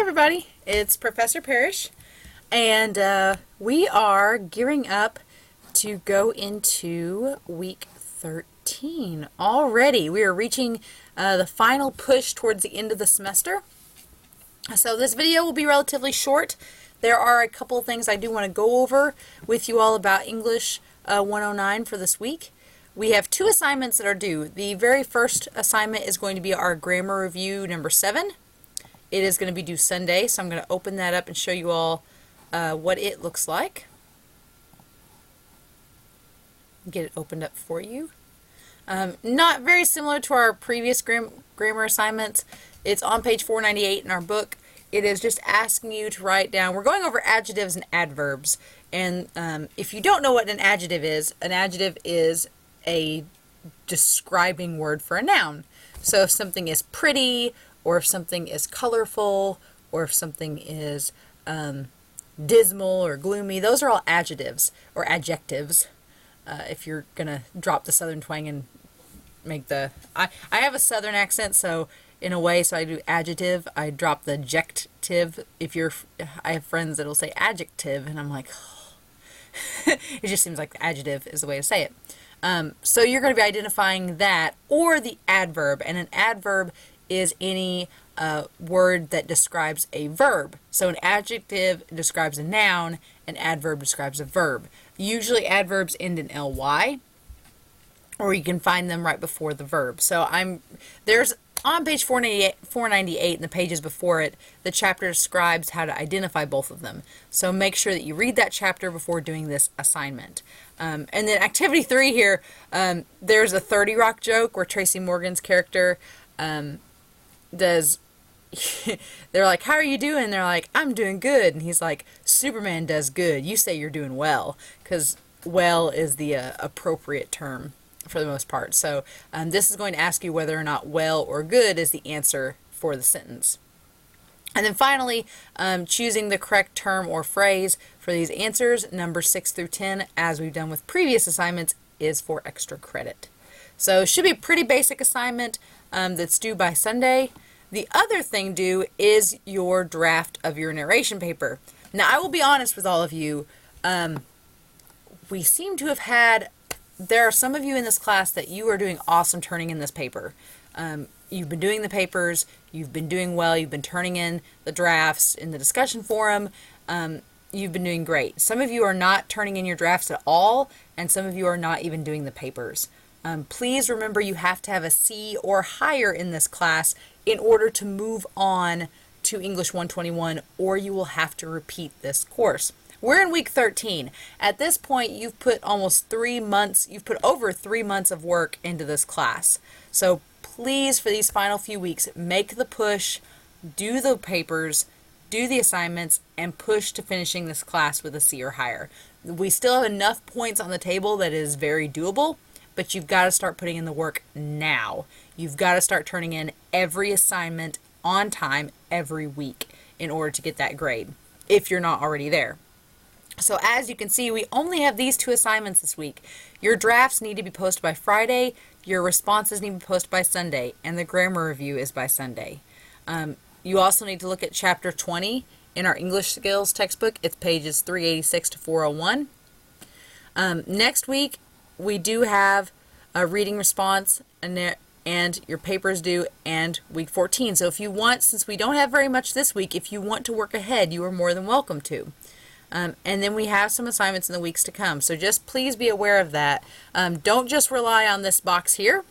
everybody, it's Professor Parish, and we are gearing up to go into week 13 already. We are reaching the final push towards the end of the semester. So this video will be relatively short. There are a couple of things I do want to go over with you all about English 109 for this week. We have two assignments that are due. The very first assignment is going to be our grammar review number 7. It is going to be due Sunday, so I'm going to open that up and show you all what it looks like. Get it opened up for you. Not very similar to our previous grammar assignments. It's on page 498 in our book. It is just asking you to write down, we're going over adjectives and adverbs. And if you don't know what an adjective is a describing word for a noun. So if something is pretty, or if something is colorful, or if something is dismal or gloomy, those are all adjectives or adjectives. If you're gonna drop the southern twang and make the I have a southern accent, so in a way, so I do adjective, I drop the jective. I have friends that'll say adjective, and I'm like, oh. It just seems like the adjective is the way to say it. So you're going to be identifying that or the adverb, and an adverb is any word that describes a verb. So an adjective describes a noun, an adverb describes a verb. Usually adverbs end in ly, or you can find them right before the verb. So there's on page 498 and the pages before it, the chapter describes how to identify both of them. So make sure that you read that chapter before doing this assignment. And then activity 3 here, there's a 30 Rock joke where Tracy Morgan's character does, they're like, how are you doing? They're like, I'm doing good. And he's like, Superman does good. You say you're doing well, because well is the appropriate term for the most part. So this is going to ask you whether or not well or good is the answer for the sentence. And then finally, choosing the correct term or phrase for these answers, numbers 6 through 10, as we've done with previous assignments, is for extra credit. So it should be a pretty basic assignment that's due by Sunday. The other thing due is your draft of your narration paper. Now, I will be honest with all of you. We seem to have had, there are some of you in this class that you are doing awesome turning in this paper. You've been doing the papers, you've been doing well, you've been turning in the drafts in the discussion forum, you've been doing great. Some of you are not turning in your drafts at all, and some of you are not even doing the papers. Please remember you have to have a C or higher in this class in order to move on to English 121, or you will have to repeat this course. We're in week 13. At this point, you've put almost 3 months, you've put over 3 months of work into this class. So please, for these final few weeks, make the push, do the papers, do the assignments, and push to finishing this class with a C or higher. We still have enough points on the table that is very doable, but you've got to start putting in the work now. You've got to start turning in every assignment on time every week in order to get that grade, if you're not already there. So as you can see, we only have these 2 assignments this week. Your drafts need to be posted by Friday, your responses need to be posted by Sunday, and the grammar review is by Sunday. You also need to look at chapter 20 in our English skills textbook. It's pages 386 to 401. Next week, we do have a reading response and your papers due, and week 14. So if you want, since we don't have very much this week, if you want to work ahead, you are more than welcome to. And then we have some assignments in the weeks to come. So just please be aware of that. Don't just rely on this box here.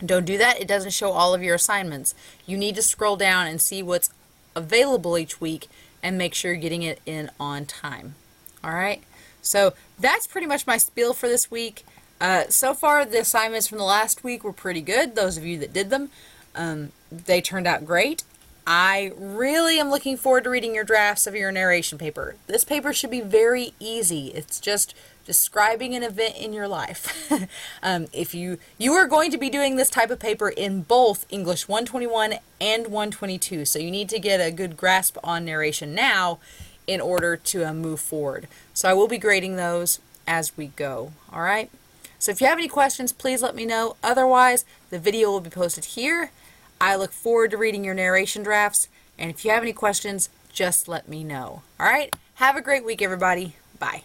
Don't do that. It doesn't show all of your assignments. You need to scroll down and see what's available each week and make sure you're getting it in on time. All right? So that's pretty much my spiel for this week. So far, the assignments from the last week were pretty good. Those of you that did them, they turned out great. I really am looking forward to reading your drafts of your narration paper. This paper should be very easy. It's just describing an event in your life. If you are going to be doing this type of paper in both English 121 and 122, so you need to get a good grasp on narration now in order to move forward. So I will be grading those as we go. All right? So if you have any questions, please let me know. Otherwise, the video will be posted here. I look forward to reading your narration drafts, And if you have any questions, just let me know. All right? Have a great week, everybody. Bye.